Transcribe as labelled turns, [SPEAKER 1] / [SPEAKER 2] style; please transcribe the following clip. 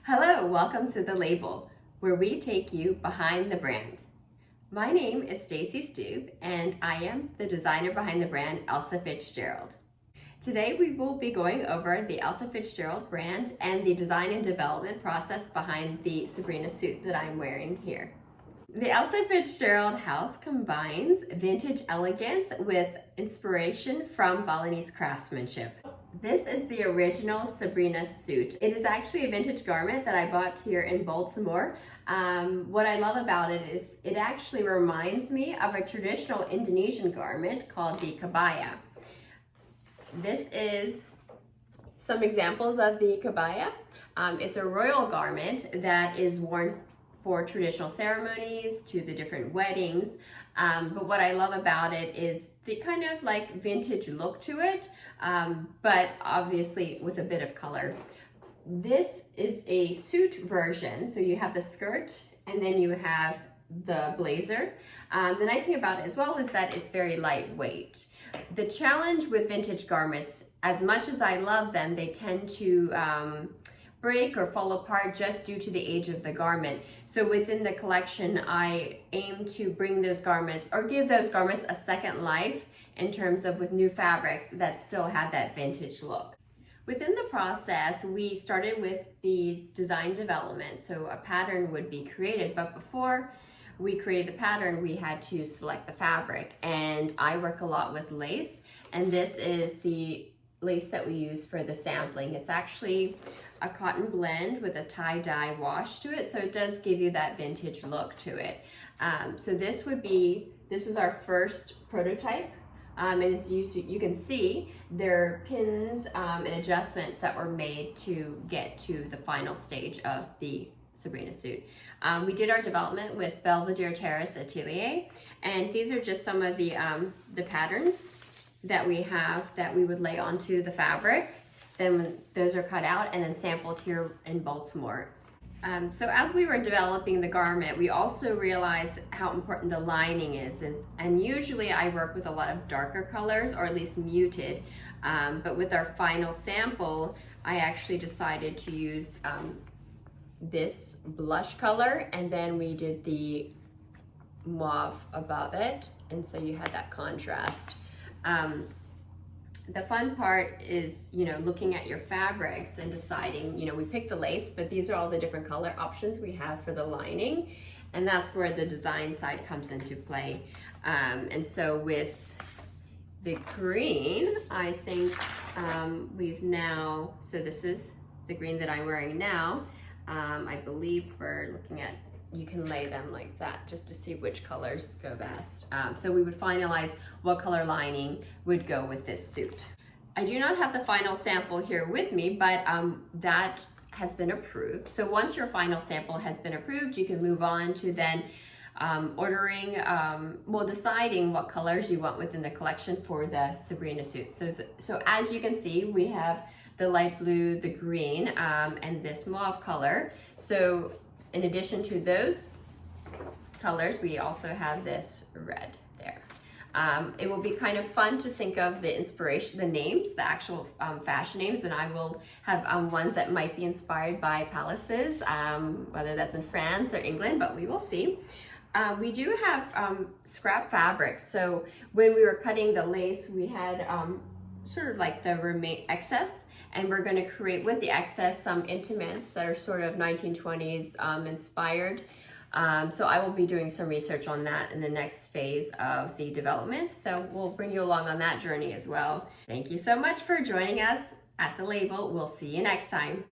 [SPEAKER 1] Hello, welcome to The Label, where we take you behind the brand. My name is Stacy Stube, and I am the designer behind the brand Elsa Fitzgerald. Today we will be going over the Elsa Fitzgerald brand and the design and development process behind the Sabrina suit that I'm wearing here. The Elsa Fitzgerald house combines vintage elegance with inspiration from Balinese craftsmanship. This is the original Sabrina suit. It is actually a vintage garment that I bought here in Baltimore. What I love about it is it actually reminds me of a traditional Indonesian garment called the kabaya. This is some examples of the kabaya. It's a royal garment that is worn for traditional ceremonies, to the different weddings. But what I love about it is the kind of like vintage look to it, but obviously with a bit of color. This is a suit version, so you have the skirt and then you have the blazer. The nice thing about it as well is that it's very lightweight. The challenge with vintage garments, as much as I love them, they tend to break or fall apart just due to the age of the garment. So within the collection, I aim to bring those garments or give those garments a second life in terms of with new fabrics that still had that vintage look. Within the process, we started with the design development. So a pattern would be created, but before we created the pattern, we had to select the fabric. And I work a lot with lace, and this is the lace that we use for the sampling. It's actually a cotton blend with a tie-dye wash to it, so it does give you that vintage look to it. So this was our first prototype, and as you can see, there are pins and adjustments that were made to get to the final stage of the Sabrina suit. We did our development with Belvedere Terrace Atelier, and these are just some of the patterns that we have that we would lay onto the fabric. Then those are cut out and then sampled here in Baltimore. So as we were developing the garment, we also realized how important the lining is. And usually I work with a lot of darker colors, or at least muted. But with our final sample, I actually decided to use this blush color, and then we did the mauve above it. And so you had that contrast. The fun part is, looking at your fabrics and deciding, we picked the lace, but these are all the different color options we have for the lining. And that's where the design side comes into play. And so with the green, I think so this is the green that I'm wearing now. I believe we're looking at, you can lay them like that just to see which colors go best. So we would finalize what color lining would go with this suit. I do not have the final sample here with me, but that has been approved. So once your final sample has been approved, you can move on to then deciding what colors you want within the collection for the Sabrina suit. So as you can see, we have the light blue, the green, and this mauve color. So in addition to those colors, we also have this red there. It will be kind of fun to think of the inspiration, the names, the actual fashion names, and I will have ones that might be inspired by palaces, whether that's in France or England, but we will see. We do have scrap fabrics. So when we were cutting the lace, we had sort of like the excess, and we're going to create with the excess some intimates that are sort of 1920s inspired. So I will be doing some research on that in the next phase of the development. So we'll bring you along on that journey as well. Thank you so much for joining us at The Label. We'll see you next time.